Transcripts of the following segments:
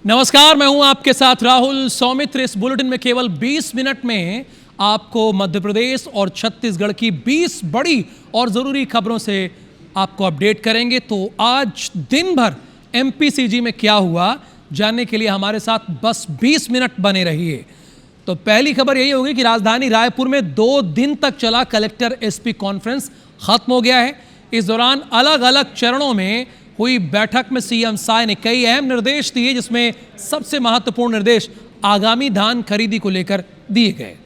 नमस्कार, मैं हूं आपके साथ राहुल सौमित्र। इस बुलेटिन में केवल 20 मिनट में आपको मध्य प्रदेश और छत्तीसगढ़ की 20 बड़ी और जरूरी खबरों से आपको अपडेट करेंगे। तो आज दिन भर एमपीसीजी में क्या हुआ जानने के लिए हमारे साथ बस 20 मिनट बने रहिए। तो पहली खबर यही होगी कि राजधानी रायपुर में 2 दिन तक चला कलेक्टर एसपी कॉन्फ्रेंस खत्म हो गया है। इस दौरान अलग अलग चरणों में हुई बैठक में सीएम साय ने कई अहम निर्देश दिए, जिसमें सबसे महत्वपूर्ण निर्देश आगामी धान खरीदी को लेकर दिए गए।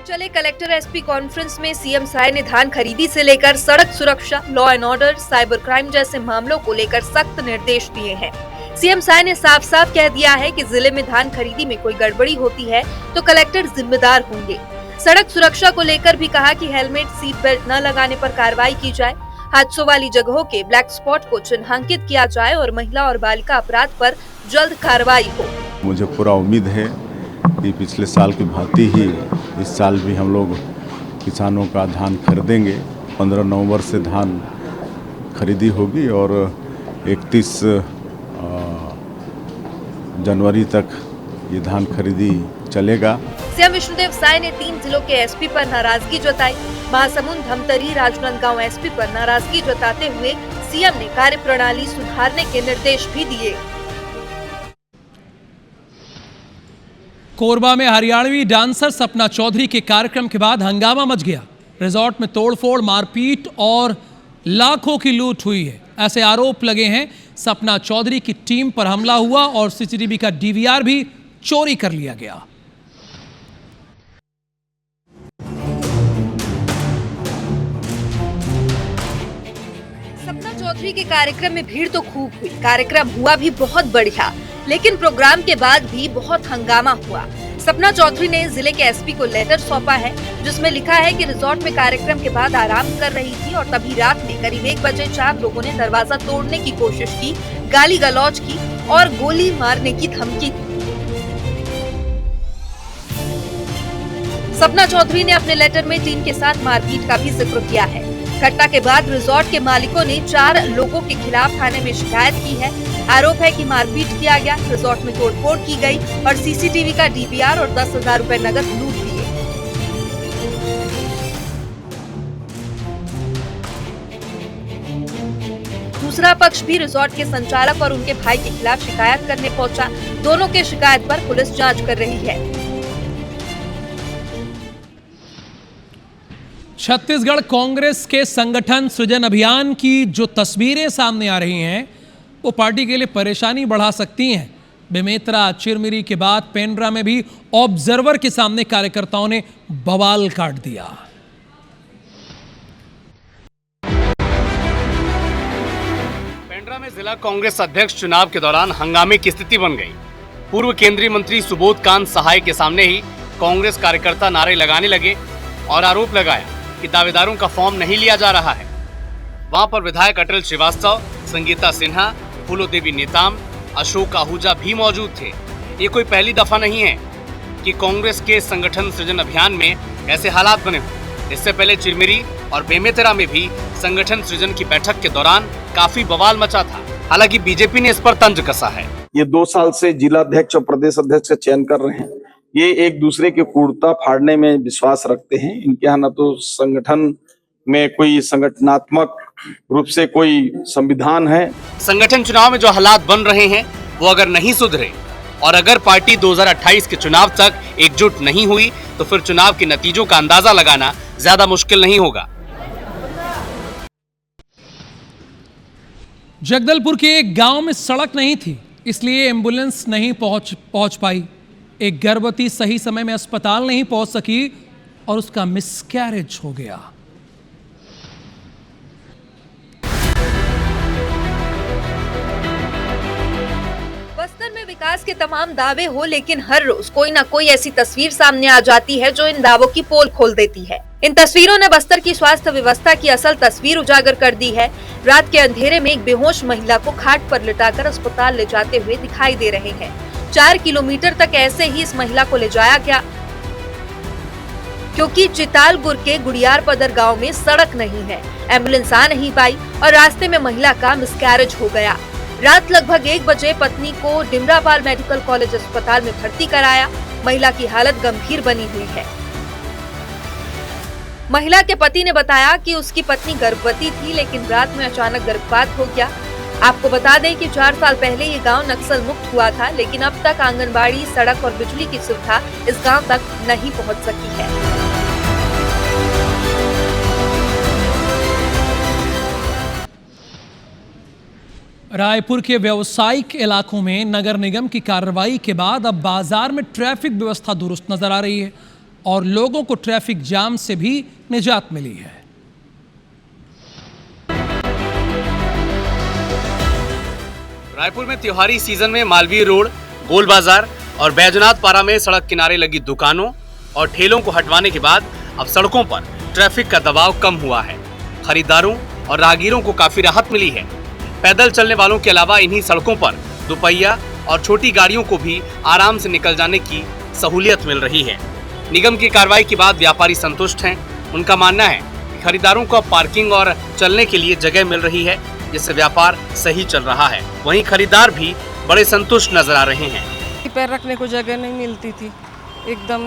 चले कलेक्टर एसपी कॉन्फ्रेंस में सीएम साय ने धान खरीदी से लेकर सड़क सुरक्षा, law and order, cyber crime जैसे मामलों को लेकर सख्त निर्देश दिए हैं। सीएम साय ने साफ साफ कह दिया है कि जिले में धान खरीदी में कोई गड़बड़ी होती है तो कलेक्टर जिम्मेदार होंगे। सड़क सुरक्षा को लेकर भी कहा कि हेलमेट, सीट बेल्ट न लगाने पर कार्रवाई की जाए, हादसों वाली जगहों के ब्लैक स्पॉट को चिन्हांकित किया जाए और महिला और बालिका अपराध पर जल्द कार्रवाई हो। मुझे पूरा उम्मीद है कि पिछले साल की भांति ही इस साल भी हम लोग किसानों का धान खरीदेंगे। 15 नवंबर से धान खरीदी होगी और 31 जनवरी तक ये धान खरीदी चलेगा। सीएम विष्णुदेव साय ने 3 जिलों के एसपी पर नाराजगी जताई। महासमुंद, धमतरी, राजनांदगांव एसपी पर नाराजगी जताते हुए सीएम ने कार्यप्रणाली सुधारने के निर्देश भी दिए। कोरबा में हरियाणवी डांसर सपना चौधरी के कार्यक्रम के बाद हंगामा मच गया। रिजॉर्ट में तोड़फोड़, मारपीट और लाखों की लूट हुई है, ऐसे आरोप लगे हैं। सपना चौधरी की टीम पर हमला हुआ और सीसीटीवी का डीवीआर भी चोरी कर लिया गया। सपना चौधरी के कार्यक्रम में भीड़ तो खूब हुई, कार्यक्रम हुआ भी बहुत बढ़िया, लेकिन प्रोग्राम के बाद भी बहुत हंगामा हुआ। सपना चौधरी ने जिले के एसपी को लेटर सौंपा है, जिसमें लिखा है कि रिजॉर्ट में कार्यक्रम के बाद आराम कर रही थी और तभी रात में करीब 1 बजे 4 लोगों ने दरवाजा तोड़ने की कोशिश की, गाली गलौज की और गोली मारने की धमकी दी। सपना चौधरी ने अपने लेटर में टीम के साथ मारपीट का भी जिक्र किया है। घटना के बाद रिजॉर्ट के मालिकों ने 4 लोगों के खिलाफ थाने में शिकायत की है। आरोप है कि मारपीट किया गया, रिजॉर्ट में तोड़फोड़ की गई और सीसीटीवी का डीवीआर और 10,000 रुपए नकद लूट लिए। दूसरा पक्ष भी रिजॉर्ट के संचालक और उनके भाई के खिलाफ शिकायत करने पहुंचा। दोनों के शिकायत पर पुलिस जांच कर रही है। छत्तीसगढ़ कांग्रेस के संगठन सृजन अभियान की जो तस्वीरें सामने आ रही हैं वो पार्टी के लिए परेशानी बढ़ा सकती हैं। बेमेतरा, चिरमिरी के बाद पेंड्रा में भी ऑब्जर्वर के सामने कार्यकर्ताओं ने बवाल काट दिया। पेंड्रा में जिला कांग्रेस अध्यक्ष चुनाव के दौरान हंगामे की स्थिति बन गई। पूर्व केंद्रीय मंत्री सुबोध कांत सहाय के सामने ही कांग्रेस कार्यकर्ता नारे लगाने लगे और आरोप लगाया कि दावेदारों का फॉर्म नहीं लिया जा रहा है। वहां पर विधायक अटल श्रीवास्तव, संगीता सिन्हा, फूलो देवी नेताम, अशोक आहूजा भी मौजूद थे। ये कोई पहली दफा नहीं है कि कांग्रेस के संगठन सृजन अभियान में ऐसे हालात बने हुए। इससे पहले चिरमिरी और बेमेतरा में भी संगठन सृजन की बैठक के दौरान काफी बवाल मचा था। हालांकि बीजेपी ने इस पर तंज कसा है। ये 2 साल से जिला अध्यक्ष और प्रदेश अध्यक्ष का चयन कर रहे हैं। ये एक दूसरे के कुर्ता फाड़ने में विश्वास रखते हैं। इनके यहाँ न तो संगठन में कोई संगठनात्मक रूप से कोई संविधान है। संगठन चुनाव में जो हालात बन रहे हैं वो अगर नहीं सुधरे और अगर पार्टी 2028 के चुनाव तक एकजुट नहीं हुई तो फिर चुनाव के नतीजों का अंदाजा लगाना ज्यादा मुश्किल नहीं होगा। जगदलपुर के एक गांव में सड़क नहीं थी, इसलिए एम्बुलेंस नहीं पहुंच पाई। एक गर्भवती सही समय में अस्पताल नहीं पहुंच सकी और उसका मिसकैरेज हो गया। बस्तर में विकास के तमाम दावे हो, लेकिन हर रोज कोई ना कोई ऐसी तस्वीर सामने आ जाती है जो इन दावों की पोल खोल देती है। इन तस्वीरों ने बस्तर की स्वास्थ्य व्यवस्था की असल तस्वीर उजागर कर दी है। रात के अंधेरे में एक बेहोश महिला को खाट पर लिटाकर अस्पताल ले जाते हुए दिखाई दे रहे हैं। 4 किलोमीटर तक ऐसे ही इस महिला को ले जाया गया। क्योंकि चितालपुर के गुड़ियारपदर गांव में सड़क नहीं है। एम्बुलेंस आ नहीं पाई और रास्ते में महिला का मिसकैरेज हो गया। रात लगभग 1 बजे पत्नी को डिमरापाल मेडिकल कॉलेज अस्पताल में भर्ती कराया। महिला की हालत गंभीर बनी हुई है। महिला के पति ने बताया कि उसकी पत्नी गर्भवती थी, लेकिन रात में अचानक गर्भपात हो गया। आपको बता दें कि 4 साल पहले ये गांव नक्सल मुक्त हुआ था, लेकिन अब तक आंगनबाड़ी, सड़क और बिजली की सुविधा इस गांव तक नहीं पहुंच सकी है। रायपुर के व्यावसायिक इलाकों में नगर निगम की कार्रवाई के बाद अब बाजार में ट्रैफिक व्यवस्था दुरुस्त नजर आ रही है और लोगों को ट्रैफिक जाम से भी निजात मिली है। रायपुर में त्योहारी सीजन में मालवीय रोड, गोल बाजार और बैजनाथ पारा में सड़क किनारे लगी दुकानों और ठेलों को हटवाने के बाद अब सड़कों पर ट्रैफिक का दबाव कम हुआ है। खरीदारों और राहगीरों को काफी राहत मिली है। पैदल चलने वालों के अलावा इन्हीं सड़कों पर दुपहिया और छोटी गाड़ियों को भी आराम से निकल जाने की सहूलियत मिल रही है। निगम की कार्रवाई के बाद व्यापारी संतुष्ट हैं। उनका मानना है कि खरीदारों को अब पार्किंग और चलने के लिए जगह मिल रही है, जिससे व्यापार सही चल रहा है। वहीं खरीदार भी बड़े संतुष्ट नजर आ रहे हैं। पैर रखने को जगह नहीं मिलती थी, एकदम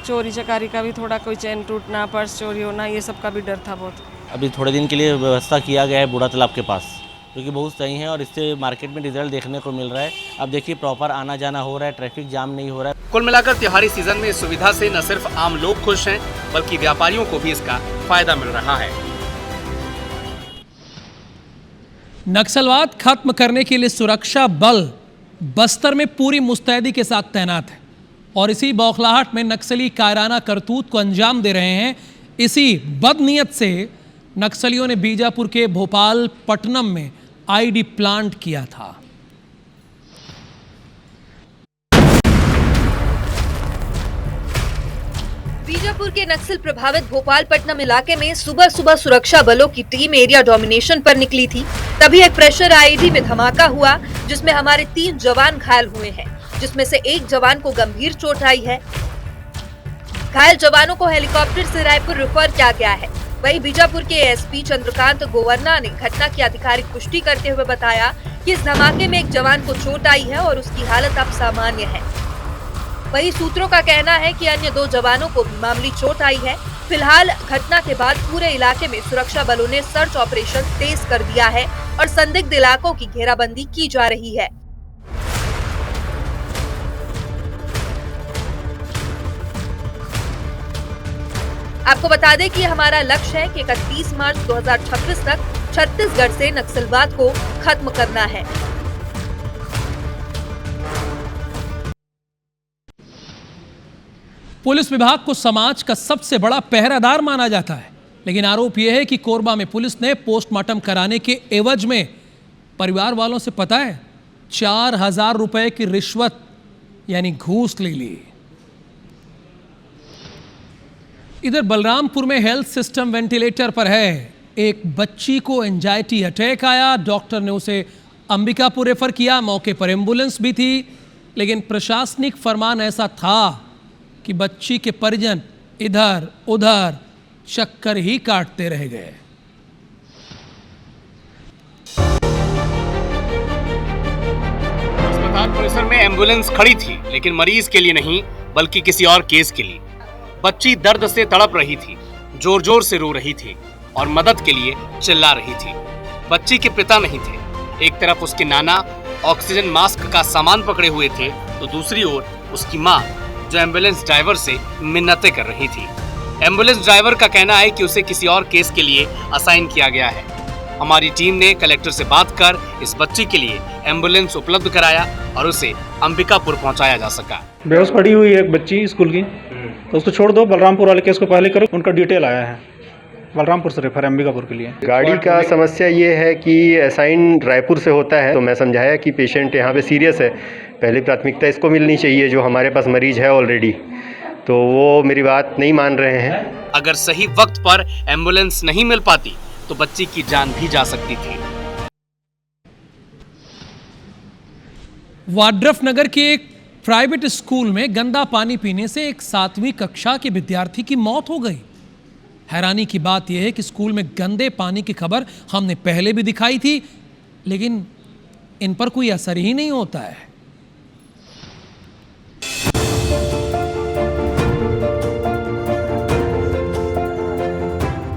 चोरी चकारी का भी थोड़ा, कोई चैन टूटना, पर्स चोरी होना, ये सब का भी डर था बहुत। अभी थोड़े दिन के लिए व्यवस्था किया गया है बूढ़ा तालाब के पास, जो कि बहुत सही है और इससे मार्केट में रिजल्ट देखने को मिल रहा है। अब देखिए प्रॉपर आना जाना हो रहा है, ट्रैफिक जाम नहीं हो रहा है। कुल मिलाकर त्योहारी सीजन में इस सुविधा से न सिर्फ आम लोग खुश हैं, बल्कि व्यापारियों को भी इसका फायदा मिल रहा है। नक्सलवाद खत्म करने के लिए सुरक्षा बल बस्तर में पूरी मुस्तैदी के साथ तैनात है और इसी बौखलाहट में नक्सली कायराना करतूत को अंजाम दे रहे हैं। इसी बदनीयत से नक्सलियों ने बीजापुर के भोपाल पट्टनम में आईडी प्लांट किया था। बीजापुर के नक्सल प्रभावित भोपालपट्टनम इलाके में सुबह सुबह सुरक्षा बलों की टीम एरिया डोमिनेशन पर निकली थी। तभी एक प्रेशर आईडी में धमाका हुआ, जिसमें हमारे 3 जवान घायल हुए हैं, जिसमें से एक जवान को गंभीर चोट आई है। घायल जवानों को हेलीकॉप्टर से रायपुर रेफर किया गया है। वहीं बीजापुर के एसपी चंद्रकांत गोवर्ना ने घटना की आधिकारिक पुष्टि करते हुए बताया कि इस धमाके में एक जवान को चोट आई है और उसकी हालत अब सामान्य है। वहीं सूत्रों का कहना है कि अन्य 2 जवानों को भी मामूली चोट आई है। फिलहाल घटना के बाद पूरे इलाके में सुरक्षा बलों ने सर्च ऑपरेशन तेज कर दिया है और संदिग्ध इलाकों की घेराबंदी की जा रही है। आपको बता दें कि हमारा लक्ष्य है कि 31 मार्च 2026 तक छत्तीसगढ़ से नक्सलवाद को खत्म करना है। पुलिस विभाग को समाज का सबसे बड़ा पहरेदार माना जाता है, लेकिन आरोप यह है कि कोरबा में पुलिस ने पोस्टमार्टम कराने के एवज में परिवार वालों से पता है 4,000 रुपए की रिश्वत यानी घूस ले ली। इधर बलरामपुर में हेल्थ सिस्टम वेंटिलेटर पर है। एक बच्ची को एंजाइटी अटैक आया, डॉक्टर ने उसे अंबिकापुर रेफर किया। मौके पर एम्बुलेंस भी थी, लेकिन प्रशासनिक फरमान ऐसा था कि बच्ची के परिजन इधर उधर चक्कर ही काटते रह गए। अस्पताल परिसर में एम्बुलेंस खड़ी थी, लेकिन मरीज के लिए नहीं, बल्कि किसी और केस के लिए। बच्ची दर्द से तड़प रही थी, जोर जोर से रो रही थी और मदद के लिए चिल्ला रही थी। बच्ची के पिता नहीं थे। एक तरफ उसके नाना ऑक्सीजन मास्क का सामान पकड़े हुए थे, तो दूसरी ओर उसकी माँ, जो एम्बुलेंस ड्राइवर से मिन्नतें कर रही थी। एम्बुलेंस ड्राइवर का कहना है कि उसे किसी और केस के लिए असाइन किया गया है। हमारी टीम ने कलेक्टर से बात कर इस बच्ची के लिए एम्बुलेंस उपलब्ध कराया और उसे अंबिकापुर पहुंचाया जा सका। बेहोश पड़ी हुई है एक बच्ची स्कूल की, तो उसको छोड़ दो, बलरामपुर वाले केस को पहले करो। उनका डिटेल आया है, बलरामपुर से रेफर अंबिकापुर के लिए। गाड़ी का समस्या ये है कि असाइन रायपुर से होता है, तो मैं समझाया कि पेशेंट यहाँ पे सीरियस है, पहली प्राथमिकता इसको मिलनी चाहिए, जो हमारे पास मरीज है ऑलरेडी, तो वो मेरी बात नहीं मान रहे हैं। अगर सही वक्त पर एम्बुलेंस नहीं मिल पाती तो बच्ची की जान भी जा सकती थी। वाड्रफ नगर के एक प्राइवेट स्कूल में गंदा पानी पीने से एक 7वीं कक्षा के विद्यार्थी की मौत हो गई। हैरानी की बात यह है कि स्कूल में गंदे पानी की खबर हमने पहले भी दिखाई थी, लेकिन इन पर कोई असर ही नहीं होता है।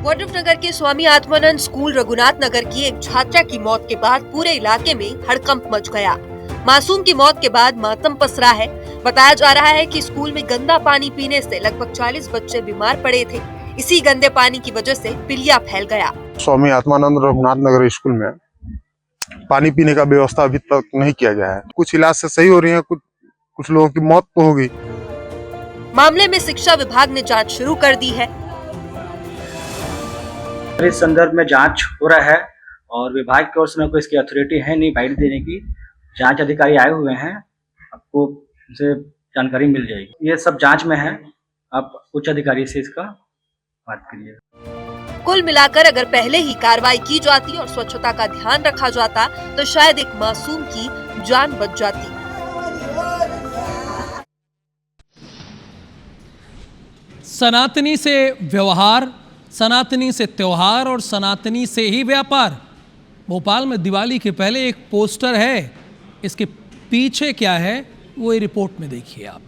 वडुफनगर के स्वामी आत्मानंद स्कूल रघुनाथ नगर की एक छात्रा की मौत के बाद पूरे इलाके में हड़कंप मच गया। मासूम की मौत के बाद मातम पसरा है। बताया जा रहा है कि स्कूल में गंदा पानी पीने से लगभग 40 बच्चे बीमार पड़े थे। इसी गंदे पानी की वजह से पीलिया फैल गया। स्वामी आत्मानंद रघुनाथ नगर स्कूल में पानी पीने का व्यवस्था अभी तक नहीं किया गया है। कुछ इलाज से सही हो रही है, कुछ लोगों की मौत तो हो गई। मामले में शिक्षा विभाग ने जांच शुरू कर दी है। इस संदर्भ में जांच हो रहा है और विभाग की ओर से कोई इसकी अथॉरिटी है नहीं बाइट देने की। जांच अधिकारी आए हुए हैं, आपको उनसे जानकारी मिल जाएगी। ये सब जांच में है, आप उच्च अधिकारी से इसका बात करिए। कुल मिलाकर अगर पहले ही कार्रवाई की जाती और स्वच्छता का ध्यान रखा जाता तो शायद एक मासूम की जान बच जाती। सनातनी से व्यवहार, सनातनी से त्योहार और सनातनी से ही व्यापार। भोपाल में दिवाली के पहले एक पोस्टर है, इसके पीछे क्या है वो ये रिपोर्ट में देखिए आप।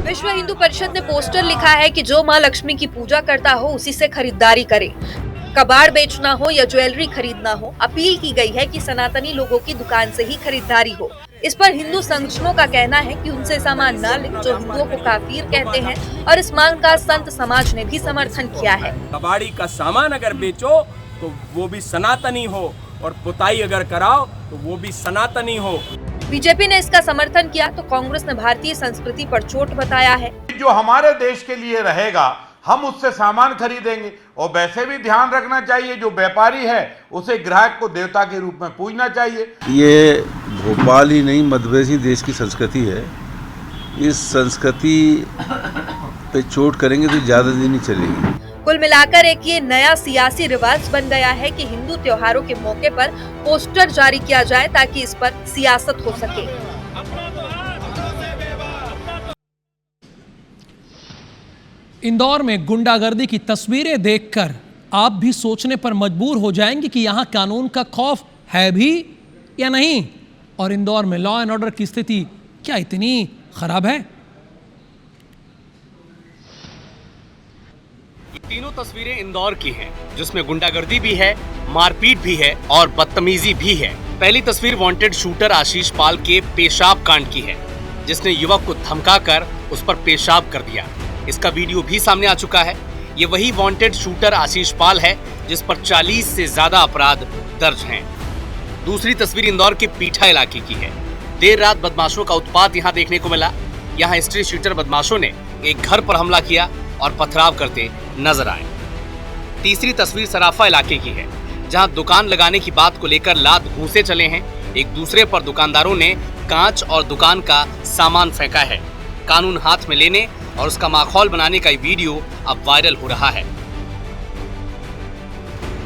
विश्व हिंदू परिषद ने पोस्टर लिखा है कि जो मां लक्ष्मी की पूजा करता हो उसी से खरीदारी करे। कबाड़ बेचना हो या ज्वेलरी खरीदना हो, अपील की गई है कि सनातनी लोगों की दुकान से ही खरीदारी हो। इस पर हिंदू संगठनों का कहना है कि उनसे सामान न लें जो हिंदुओं को काफिर कहते हैं और इस मांग का संत समाज ने भी समर्थन किया है। कबाड़ी का सामान अगर बेचो तो वो भी सनातनी हो और पुताई अगर कराओ तो वो भी सनातनी हो। बीजेपी ने इसका समर्थन किया तो कांग्रेस ने भारतीय संस्कृति पर चोट बताया है। जो हमारे देश के लिए रहेगा हम उससे सामान खरीदेंगे। और वैसे भी ध्यान रखना चाहिए, जो व्यापारी है उसे ग्राहक को देवता के रूप में पूजना चाहिए। ये भोपाल ही नहीं मध्य प्रदेश ही देश की संस्कृति है। इस संस्कृति पे चोट करेंगे तो ज्यादा दिन नहीं चलेगी। कुल मिलाकर एक ये नया सियासी रिवाज बन गया है कि हिंदू त्योहारों के मौके पर पोस्टर जारी किया जाए ताकि इस पर सियासत हो सके। इंदौर में गुंडागर्दी की तस्वीरें देखकर आप भी सोचने पर मजबूर हो जाएंगे कि यहां कानून का खौफ है भी या नहीं, और इंदौर में लॉ एंड ऑर्डर की स्थिति क्या इतनी खराब है। ये तीनों तस्वीरें इंदौर की हैं, जिसमें गुंडागर्दी भी है, मारपीट भी है और बदतमीजी भी है। पहली तस्वीर वांटेड शूटर आशीष पाल के पेशाब कांड की है, जिसने युवक को धमकाकर उस पर पेशाब कर दिया। इसका वीडियो भी सामने आ चुका है। ये वही वांटेड शूटर आशीष पाल है जिस पर 40 से ज्यादा अपराध दर्ज हैं। दूसरी तस्वीर इंदौर के पीठा इलाके की है। देर रात बदमाशों का उत्पात यहाँ देखने को मिला। यहाँ स्ट्रीट शूटर बदमाशों ने एक घर पर हमला किया और पथराव करते नजर आए। तीसरी तस्वीर सराफा इलाके की है, जहाँ दुकान लगाने की बात को लेकर लात घूंसे चले हैं। एक दूसरे पर दुकानदारों ने कांच और दुकान का सामान फेंका है। कानून हाथ में लेने और उसका माहौल बनाने का वीडियो अब वायरल हो रहा है।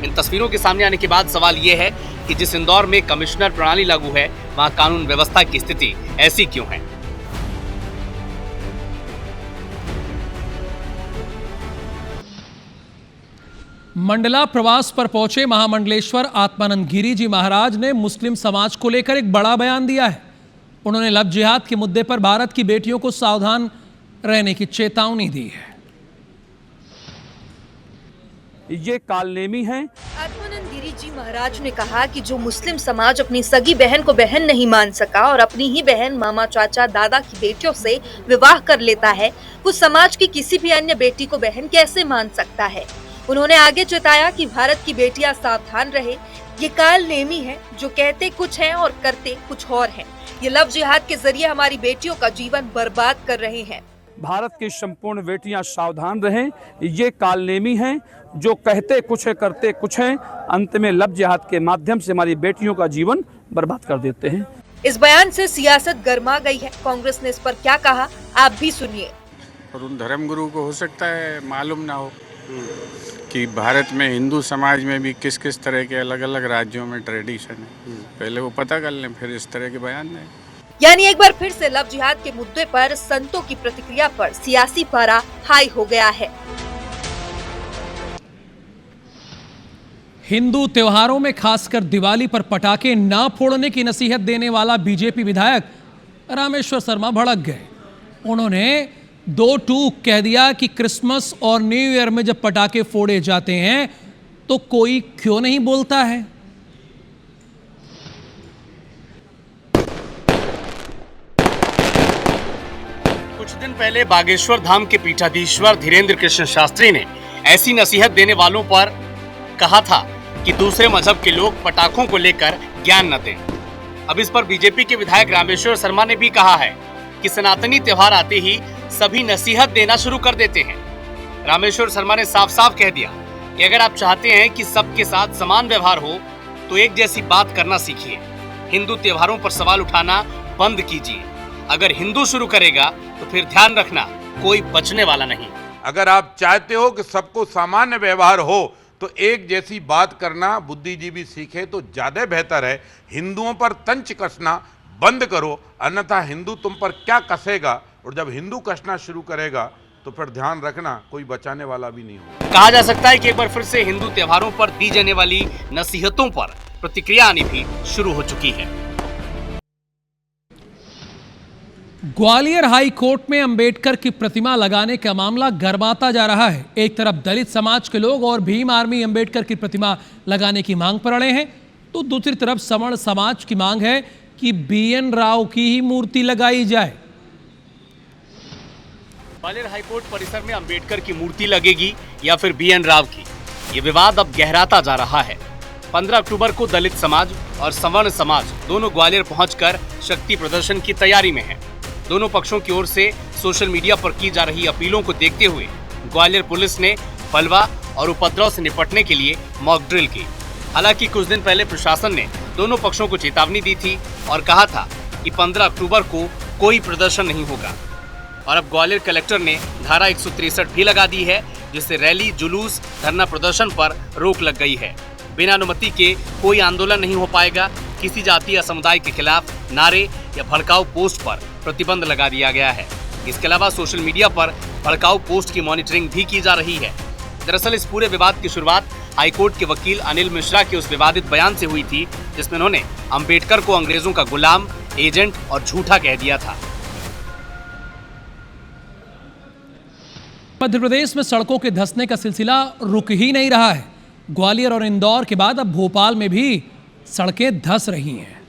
इन तस्वीरों के सामने आने के बाद सवाल यह है कि जिस इंदौर में कमिश्नर प्रणाली लागू है, वहां कानून व्यवस्था की स्थिति ऐसी क्यों है। मंडला प्रवास पर पहुंचे महामंडलेश्वर आत्मानंद गिरी जी महाराज ने मुस्लिम समाज को लेकर एक बड़ा बयान दिया है। उन्होंने लव जिहाद के मुद्दे पर भारत की बेटियों को सावधान रहने की चेतावनी दी है। ये कालनेमी है। आत्मानंद गिरी जी महाराज ने कहा कि जो मुस्लिम समाज अपनी सगी बहन को बहन नहीं मान सका और अपनी ही बहन मामा चाचा दादा की बेटियों से विवाह कर लेता है, वो समाज की किसी भी अन्य बेटी को बहन कैसे मान सकता है। उन्होंने आगे चेताया कि भारत की बेटियां सावधान रहे। ये कालनेमी है जो कहते कुछ हैं और करते कुछ और हैं। ये लव जिहाद के जरिए हमारी बेटियों का जीवन बर्बाद कर रहे हैं। भारत की संपूर्ण बेटियां सावधान रहें। ये कालनेमी हैं जो कहते कुछ है करते कुछ हैं, अंत में लव जिहाद के माध्यम से हमारी बेटियों का जीवन बर्बाद कर देते हैं। इस बयान से सियासत गर्मा गई है। कांग्रेस ने इस पर क्या कहा, आप भी सुनिए। और उन धर्मगुरु को हो सकता है मालूम ना हो, कि भारत में हिंदू समाज में भी किस किस तरह के अलग अलग राज्यों में ट्रेडिशन है, पहले वो पता कर लें, फिर इस तरह के बयान दें। यानी एक बार फिर से लव जिहाद के मुद्दे पर संतों की प्रतिक्रिया पर सियासी पारा हाई हो गया है। हिंदू त्योहारों में खासकर दिवाली पर पटाखे ना फोड़ने की नसीहत देने वाला बीजेपी विधायक रामेश्वर शर्मा भड़क गए। उन्होंने दो टूक कह दिया कि क्रिसमस और न्यू ईयर में जब पटाखे फोड़े जाते हैं तो कोई क्यों नहीं बोलता है। कुछ दिन पहले बागेश्वर धाम के पीठाधीश्वर धीरेन्द्र कृष्ण शास्त्री ने ऐसी नसीहत देने वालों पर कहा था कि दूसरे मजहब के लोग पटाखों को लेकर ज्ञान न दें। अब इस पर बीजेपी के विधायक रामेश्वर शर्मा ने भी कहा है कि सनातनी त्योहार आते ही सभी नसीहत देना शुरू कर देते हैं। रामेश्वर शर्मा ने साफ साफ कह दिया कि अगर आप चाहते हैं कि सबके साथ समान व्यवहार हो तो एक जैसी बात करना सीखिए। हिंदू त्योहारों पर सवाल उठाना बंद कीजिए। अगर हिंदू शुरू करेगा तो फिर ध्यान रखना कोई बचने वाला नहीं। अगर आप चाहते हो कि सबको सामान्य व्यवहार हो तो एक जैसी बात करना बुद्धिजीवी सीखे तो ज्यादा बेहतर है। हिंदुओं पर तंच कसना बंद करो, अन्यथा हिंदू तुम पर क्या कसेगा, और जब हिंदू कसना शुरू करेगा तो फिर ध्यान रखना कोई बचाने वाला भी नहीं होगा। कहा जा सकता है कि एक बार फिर से हिंदू त्योहारों पर दी जाने वाली नसीहतों पर प्रतिक्रिया आनी भी शुरू हो चुकी है। ग्वालियर हाई कोर्ट में अंबेडकर की प्रतिमा लगाने का मामला गरमाता जा रहा है। एक तरफ दलित समाज के लोग और भीम आर्मी अंबेडकर की प्रतिमा लगाने की मांग पर अड़े हैं, तो दूसरी तरफ सवर्ण समाज की मांग है कि BN राव की ही मूर्ति लगाई जाए। ग्वालियर हाईकोर्ट परिसर में अंबेडकर की मूर्ति लगेगी या फिर BN राव की, ये विवाद अब गहराता जा रहा है। 15 अक्टूबर को दलित समाज और सवर्ण समाज दोनों ग्वालियर पहुंचकर शक्ति प्रदर्शन की तैयारी में हैं। दोनों पक्षों की ओर से सोशल मीडिया पर की जा रही अपीलों को देखते हुए ग्वालियर पुलिस ने बलवा और उपद्रव से निपटने के लिए मॉक ड्रिल की। हालांकि कुछ दिन पहले प्रशासन ने दोनों पक्षों को चेतावनी दी थी और कहा था कि 15 अक्टूबर को कोई प्रदर्शन नहीं होगा। और अब ग्वालियर कलेक्टर ने धारा 163 भी लगा दी है, जिससे रैली, जुलूस, धरना प्रदर्शन पर रोक लग गई है। बिना अनुमति के कोई आंदोलन नहीं हो पाएगा। किसी जाति या समुदाय के खिलाफ नारे या भड़काऊ पोस्ट पर प्रतिबंध लगा दिया गया है। इसके अलावा सोशल मीडिया पर भड़काऊ पोस्ट की मॉनिटरिंग भी की जा रही है। दरअसल इस पूरे विवाद की शुरुआत हाईकोर्ट के वकील अनिल मिश्रा के उस विवादित बयान से हुई थी, जिसमें उन्होंने अंबेडकर को अंग्रेजों का गुलाम, एजेंट और झूठा कह दिया था। मध्य प्रदेश में सड़कों के धंसने का सिलसिला रुक ही नहीं रहा है। ग्वालियर और इंदौर के बाद अब भोपाल में भी सड़कें धंस रही हैं।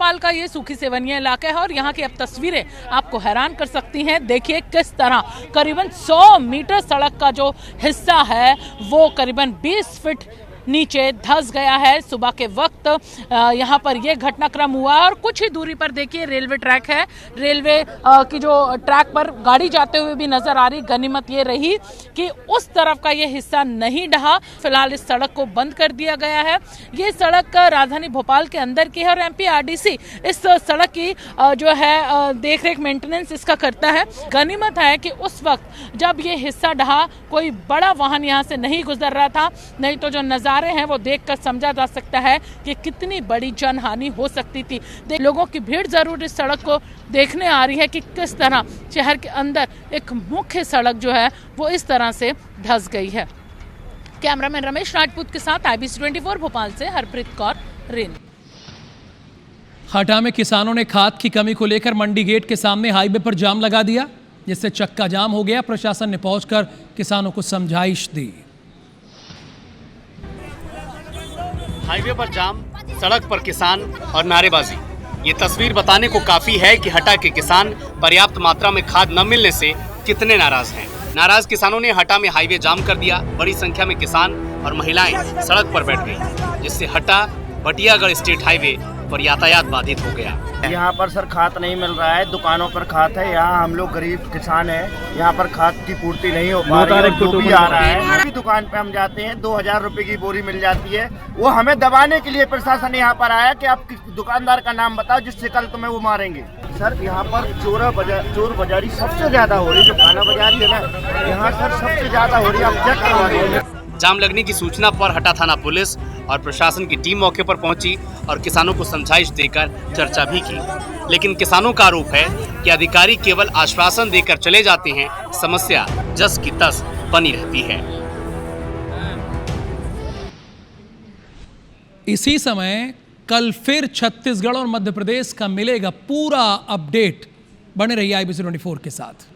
भोपाल का ये सूखी सेवनिया इलाका है और यहाँ की अब तस्वीरें आपको हैरान कर सकती हैं। देखिए किस तरह करीबन 100 मीटर सड़क का जो हिस्सा है वो करीबन 20 फीट नीचे धंस गया है। सुबह के वक्त यहाँ पर यह घटनाक्रम हुआ और कुछ ही दूरी पर देखिए रेलवे ट्रैक है। रेलवे की जो ट्रैक पर गाड़ी जाते हुए भी नजर आ रही। गनीमत ये रही कि उस तरफ का ये हिस्सा नहीं ढहा। फिलहाल इस सड़क को बंद कर दिया गया है। ये सड़क राजधानी भोपाल के अंदर की है और MPRDC इस सड़क की जो है देखरेख मेंटेनेंस इसका करता है। गनीमत है कि उस वक्त जब ये हिस्सा ढहा कोई बड़ा वाहन यहाँ से नहीं गुजर रहा था, नहीं तो जो नजारे हैं वो देखकर समझा जा सकता है कि कितनी बड़ी जनहानि हो सकती थी। लोगों की भीड़ जरूर इस सड़क को देखने आ रही है कि किस तरह शहर के अंदर एक मुख्य सड़क जो है वो इस तरह से धंस गई है। कैमरामैन रमेश राजपूत के साथ IBC 24 भोपाल से हरप्रीत कौर रेन। हटा में किसानों ने खाद की कमी को लेकर मंडी गेट के सामने हाईवे पर जाम लगा दिया, जिससे चक्का जाम हो गया। प्रशासन ने पहुंचकर किसानों को समझाइश दी। हाईवे पर जाम, सड़क पर किसान और नारेबाजी। ये तस्वीर बताने को काफी है कि हटा के किसान पर्याप्त मात्रा में खाद न मिलने से कितने नाराज हैं। नाराज किसानों ने हटा में हाईवे जाम कर दिया। बड़ी संख्या में किसान और महिलाएं सड़क पर बैठ गई, जिससे हटा बटियागढ़ स्टेट हाईवे और यातायात बाधित हो गया। यहाँ पर सर खाद नहीं मिल रहा है, दुकानों पर खाद है। यहाँ हम लोग गरीब किसान हैं, यहाँ पर खाद की पूर्ति नहीं हो पा रही है। जो भी आ रहा है, हर दुकान पे हम जाते हैं 2000 रुपए की बोरी मिल जाती है। वो हमें दबाने के लिए प्रशासन यहाँ पर आया कि आप किस दुकानदार का नाम बताओ जिससे कल तुम्हें वो मारेंगे। सर यहाँ पर चोर बाजारी सबसे ज्यादा हो रही है, जो काला बाजारी है ना, यहाँ सर सबसे ज्यादा हो रही है। आप चेक करवा रहे हैं। जाम लगने की सूचना पर हटा थाना पुलिस और प्रशासन की टीम मौके पर पहुंची और किसानों को समझाइश देकर चर्चा भी की, लेकिन किसानों का आरोप है कि अधिकारी केवल आश्वासन देकर चले जाते हैं, समस्या जस की तस बनी रहती है। इसी समय कल फिर छत्तीसगढ़ और मध्य प्रदेश का मिलेगा पूरा अपडेट। बने रहिए IBC 24 के साथ।